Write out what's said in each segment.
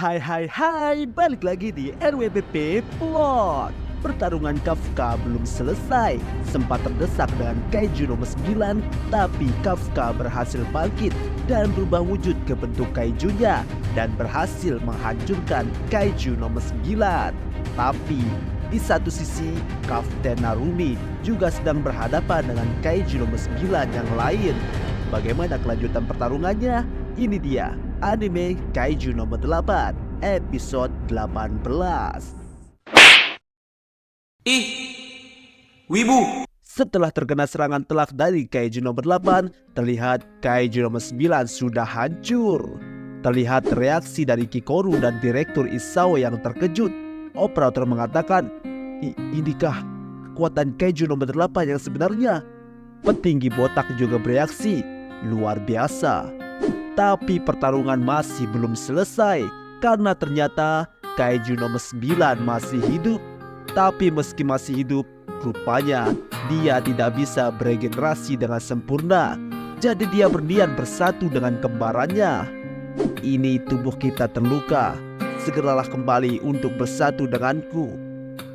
Hai, balik lagi di RWBP Plot. Pertarungan Kafka belum selesai. Sempat terdesak dengan Kaiju nomor 9, tapi Kafka berhasil bangkit dan berubah wujud ke bentuk Kaijunya dan berhasil menghancurkan Kaiju nomor 9. Tapi di satu sisi, Kapten Narumi juga sedang berhadapan dengan Kaiju nomor 9 yang lain. Bagaimana kelanjutan pertarungannya? Ini dia anime Kaiju nomor 8, episode 18. Ih, wibu. Setelah terkena serangan telak dari Kaiju nomor 8, terlihat Kaiju nomor 9 sudah hancur. Terlihat reaksi dari Kikoru dan Direktur Isao yang terkejut. Operator mengatakan, inikah kekuatan Kaiju nomor 8 yang sebenarnya? Petinggi botak juga bereaksi, luar biasa. Tapi pertarungan masih belum selesai karena ternyata Kaiju nomor 9 masih hidup. Tapi meski masih hidup, rupanya dia tidak bisa beregenerasi dengan sempurna. Jadi dia berniat bersatu dengan kembarannya. Ini tubuh kita terluka, segeralah kembali untuk bersatu denganku.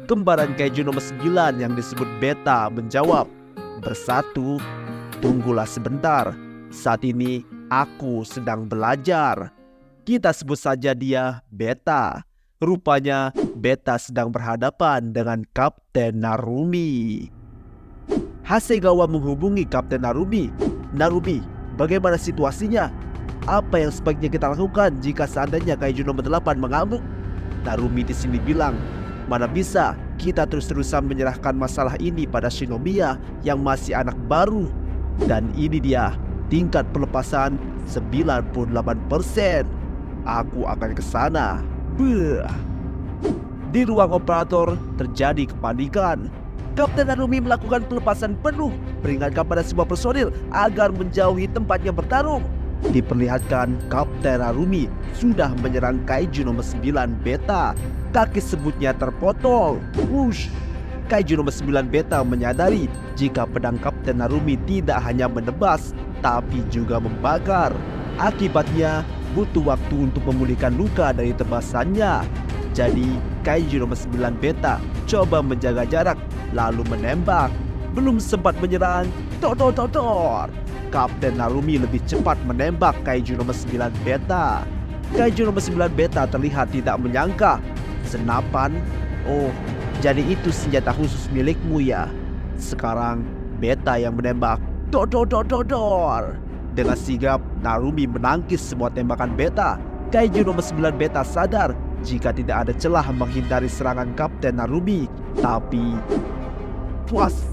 Kembaran Kaiju nomor 9 yang disebut Beta menjawab, bersatu? Tunggulah sebentar, saat ini aku sedang belajar. Kita sebut saja dia Beta. Rupanya Beta sedang berhadapan dengan Kapten Narumi. Hasegawa menghubungi Kapten Narumi. Narumi, bagaimana situasinya? Apa yang sebaiknya kita lakukan jika seandainya Kaiju nomor 8 mengamuk? Narumi di sini bilang, mana bisa kita terus-terusan menyerahkan masalah ini pada Shinomiya yang masih anak baru. Dan ini dia tingkat pelepasan 98%. Aku akan ke sana. Di ruang operator terjadi kepanikan. Kapten Narumi melakukan pelepasan penuh, peringatkan pada semua personil agar menjauhi tempat yang bertarung. Diperlihatkan Kapten Narumi sudah menyerang Kaiju nomor 9 Beta. Kaki sebutnya terpotong. Wush. Kaiju nomor 9 Beta menyadari jika pedang Kapten Narumi tidak hanya menebas, tapi juga membakar. Akibatnya butuh waktu untuk memulihkan luka dari tebasannya. Jadi Kaiju nomor 9 Beta coba menjaga jarak lalu menembak. Belum sempat menyerang, tor. Kapten Narumi lebih cepat menembak Kaiju nomor 9 Beta. Kaiju nomor 9 Beta terlihat tidak menyangka. Senapan? Oh, jadi itu senjata khusus milikmu ya. Sekarang Beta yang menembak. Tor. Dengan sigap, Narumi menangkis semua tembakan Beta. Kaiju nomor 9 Beta sadar jika tidak ada celah menghindari serangan Kapten Narumi. Tapi puas,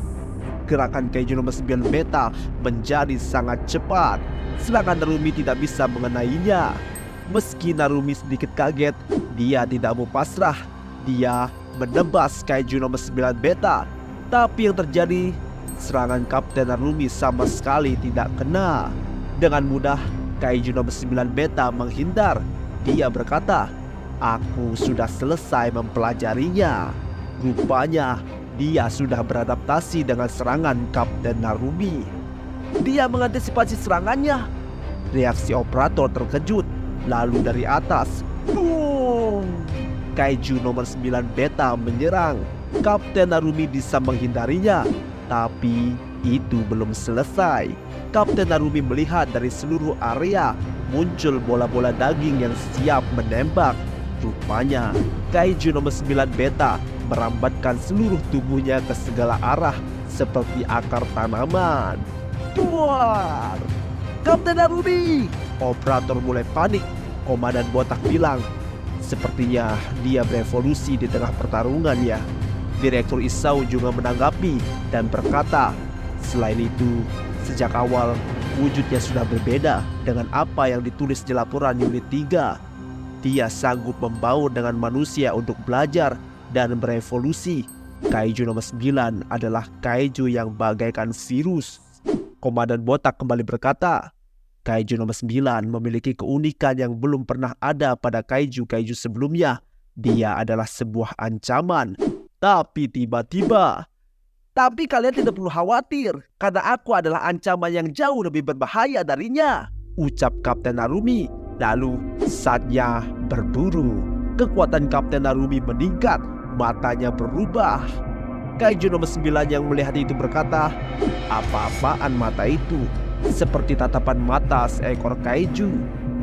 gerakan Kaiju nomor 9 Beta menjadi sangat cepat. Serangan Narumi tidak bisa mengenainya. Meski Narumi sedikit kaget, dia tidak mau pasrah. Dia menebas Kaiju nomor 9 Beta. Tapi yang terjadi, serangan Kapten Narumi sama sekali tidak kena. Dengan mudah, Kaiju nomor 9 Beta menghindar. Dia berkata, aku sudah selesai mempelajarinya. Rupanya, dia sudah beradaptasi dengan serangan Kapten Narumi. Dia mengantisipasi serangannya. Reaksi operator terkejut. Lalu dari atas, boom! Kaiju nomor 9 Beta menyerang. Kapten Narumi bisa menghindarinya. Tapi itu belum selesai. Kapten Narumi melihat dari seluruh area muncul bola-bola daging yang siap menembak. Rupanya Kaiju nomor 9 Beta merambatkan seluruh tubuhnya ke segala arah seperti akar tanaman. Duar! Kapten Narumi! Operator mulai panik. Komandan botak bilang, sepertinya dia berevolusi di tengah pertarungan ya. Direktur Isao juga menanggapi dan berkata, selain itu, sejak awal wujudnya sudah berbeda dengan apa yang ditulis di laporan unit 3. Dia sanggup membaur dengan manusia untuk belajar dan berevolusi. Kaiju nomor 9 adalah Kaiju yang bagaikan virus. Komandan botak kembali berkata, Kaiju nomor 9 memiliki keunikan yang belum pernah ada pada Kaiju-Kaiju sebelumnya. Dia adalah sebuah ancaman. Tapi tiba-tiba, tapi kalian tidak perlu khawatir, karena aku adalah ancaman yang jauh lebih berbahaya darinya, ucap Kapten Narumi. Lalu saatnya berburu. Kekuatan Kapten Narumi meningkat, matanya berubah. Kaiju nomor 9 yang melihat itu berkata, "Apa-apaan mata itu? Seperti tatapan mata seekor kaiju."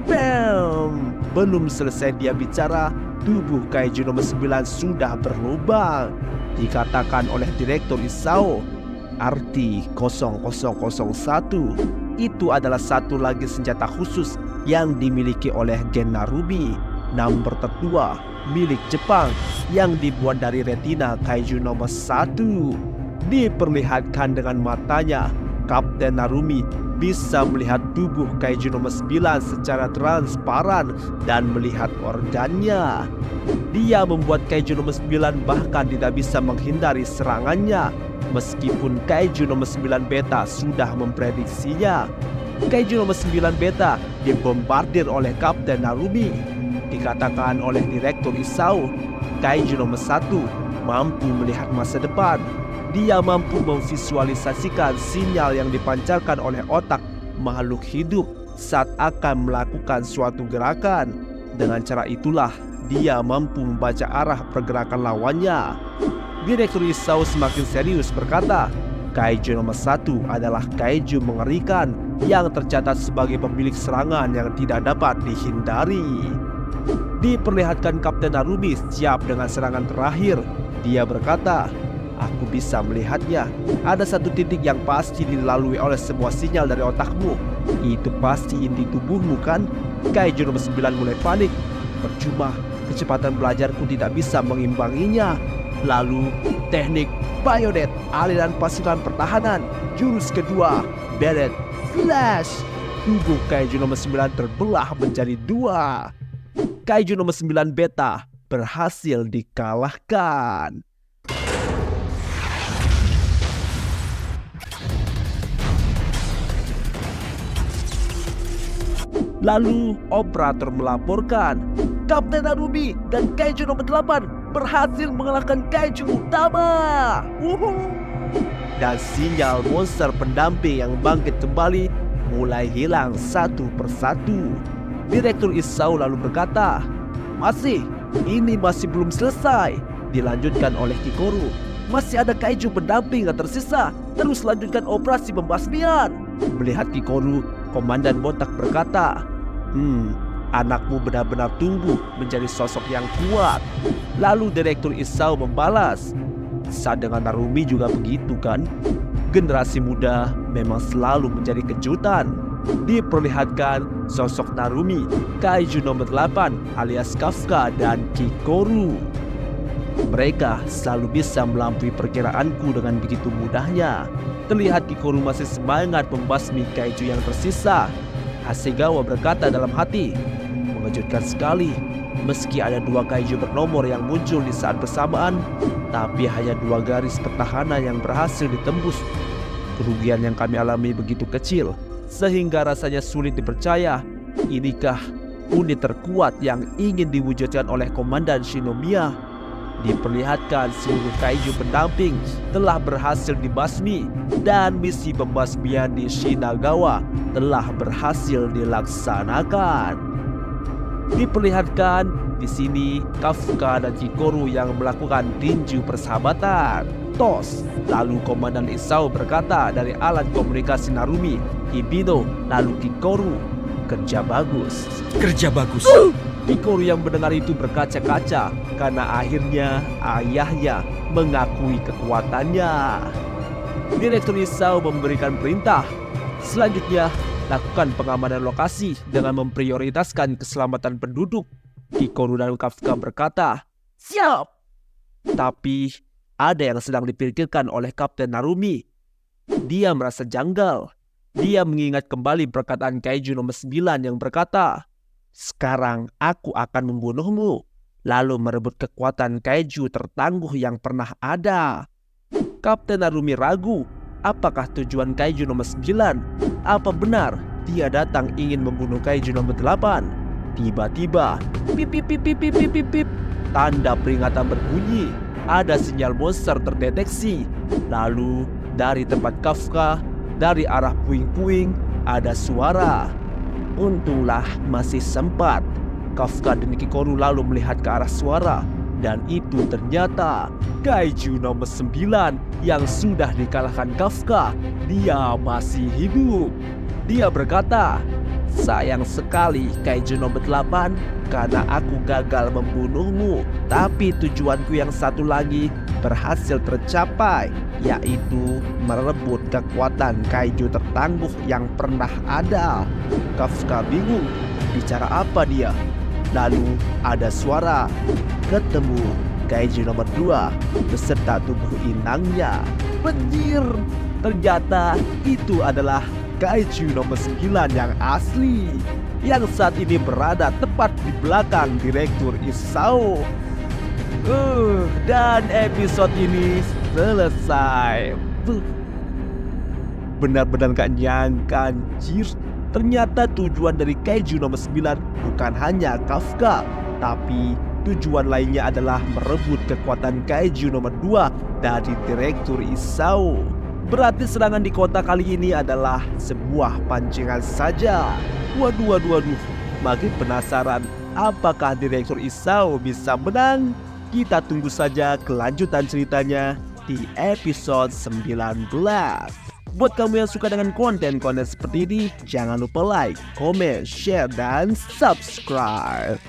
Bam! Belum selesai dia bicara, tubuh kaiju nomor 9 sudah berlubang. Dikatakan oleh Direktur Isao, arti 0001 itu adalah satu lagi senjata khusus yang dimiliki oleh Gen Narumi, number tertua milik Jepang yang dibuat dari retina kaiju nomor 1. Diperlihatkan dengan matanya, Kapten Narumi bisa melihat tubuh kaiju nomor 9 secara transparan dan melihat organnya. Dia membuat kaiju nomor 9 bahkan tidak bisa menghindari serangannya, meskipun kaiju nomor 9 beta sudah memprediksinya. Kaiju nomor 9 beta dibombardir oleh Kapten Narumi. Dikatakan oleh Direktur Isao, kaiju nomor 1 mampu melihat masa depan. Dia mampu memvisualisasikan sinyal yang dipancarkan oleh otak makhluk hidup saat akan melakukan suatu gerakan. Dengan cara itulah dia mampu membaca arah pergerakan lawannya. Direktur Isao semakin serius berkata, kaiju nomor 1 adalah kaiju mengerikan yang tercatat sebagai pemilik serangan yang tidak dapat dihindari. Diperlihatkan Kapten Narumi siap dengan serangan terakhir. Dia berkata, "Aku bisa melihatnya. Ada satu titik yang pasti dilalui oleh semua sinyal dari otakmu. Itu pasti inti tubuhmu, kan?" Kaiju nomor 9 mulai panik. Percuma, kecepatan belajarku tidak bisa mengimbanginya. Lalu teknik Bayonet, aliran pasukan pertahanan, jurus kedua, Beret Flash. Tubuh kaiju nomor 9 terbelah menjadi 2. Kaiju nomor 9 beta berhasil dikalahkan. Lalu operator melaporkan, Kapten Narumi dan kaiju nomor 8 berhasil mengalahkan kaiju utama. Dan sinyal monster pendamping yang bangkit kembali mulai hilang satu persatu. Direktur Isao lalu berkata, Ini masih belum selesai. Dilanjutkan oleh Kikoru. Masih ada kaiju pendamping yang tersisa. Terus lanjutkan operasi pembasmian. Melihat Kikoru, Komandan Botak berkata, anakmu benar-benar tumbuh menjadi sosok yang kuat. Lalu Direktur Isao membalas, "Saat dengan Narumi juga begitu, kan? Generasi muda memang selalu menjadi kejutan." Diperlihatkan sosok Narumi, kaiju nomor 8 alias Kafka dan Kikoru. Mereka selalu bisa melampaui perkiraanku dengan begitu mudahnya. Terlihat Kikoru masih semangat membasmi kaiju yang tersisa. Hasegawa berkata dalam hati, "Mengejutkan sekali. Meski ada 2 kaiju bernomor yang muncul di saat bersamaan, tapi hanya 2 garis pertahanan yang berhasil ditembus. Kerugian yang kami alami begitu kecil, sehingga rasanya sulit dipercaya. Inikah unit terkuat yang ingin diwujudkan oleh Komandan Shinomiya?" Diperlihatkan seluruh kaiju pendamping telah berhasil dibasmi dan misi pembasmian di Shinagawa telah berhasil dilaksanakan. Diperlihatkan di sini Kafka dan Kikoru yang melakukan tinju persahabatan. Tos. Lalu Komandan Isao berkata dari alat komunikasi Narumi, Hibino, lalu Kikoru, "Kerja bagus." Kerja bagus. Kikoru yang mendengar itu berkaca-kaca karena akhirnya ayahnya mengakui kekuatannya. Direktur Isao memberikan perintah. Selanjutnya, lakukan pengamanan lokasi dengan memprioritaskan keselamatan penduduk. Kikoru dan Kafka berkata, "Siap." Tapi ada yang sedang dipikirkan oleh Kapten Narumi. Dia merasa janggal. Dia mengingat kembali perkataan kaiju nomor 9 yang berkata, "Sekarang aku akan membunuhmu, lalu merebut kekuatan kaiju tertangguh yang pernah ada." Kapten Narumi ragu, apakah tujuan kaiju nomor 9? Apa benar dia datang ingin membunuh kaiju nomor 8? Tiba-tiba, pip pip pip pip pip pip pip, tanda peringatan berbunyi. Ada sinyal monster terdeteksi. Lalu dari tempat Kafka, dari arah puing-puing, ada suara. Untunglah masih sempat. Kafka dan Kikoru lalu melihat ke arah suara, dan itu ternyata kaiju nomor 9 yang sudah dikalahkan Kafka. Dia masih hidup. Dia berkata, "Sayang sekali kaiju nomor 8 karena aku gagal membunuhmu. Tapi tujuanku yang satu lagi berhasil tercapai, yaitu merebut kekuatan kaiju tertangguh yang pernah ada." Kafka bingung, bicara apa dia? Lalu ada suara, ketemu kaiju nomor 2 beserta tubuh inangnya. Banjir! Ternyata itu adalah kaiju nomor 9 yang asli, yang saat ini berada tepat di belakang Direktur Isao. Dan episode ini selesai. Benar-benar gak nyangka, anjir. Ternyata tujuan dari kaiju nomor 9 bukan hanya Kafka, tapi tujuan lainnya adalah merebut kekuatan kaiju nomor 2 dari Direktur Isao. Berarti serangan di kota kali ini adalah sebuah pancingan saja. Waduh. Makin penasaran, apakah Direktur Isao bisa menang? Kita tunggu saja kelanjutan ceritanya di episode 19. Buat kamu yang suka dengan konten-konten seperti ini, jangan lupa like, comment, share, dan subscribe.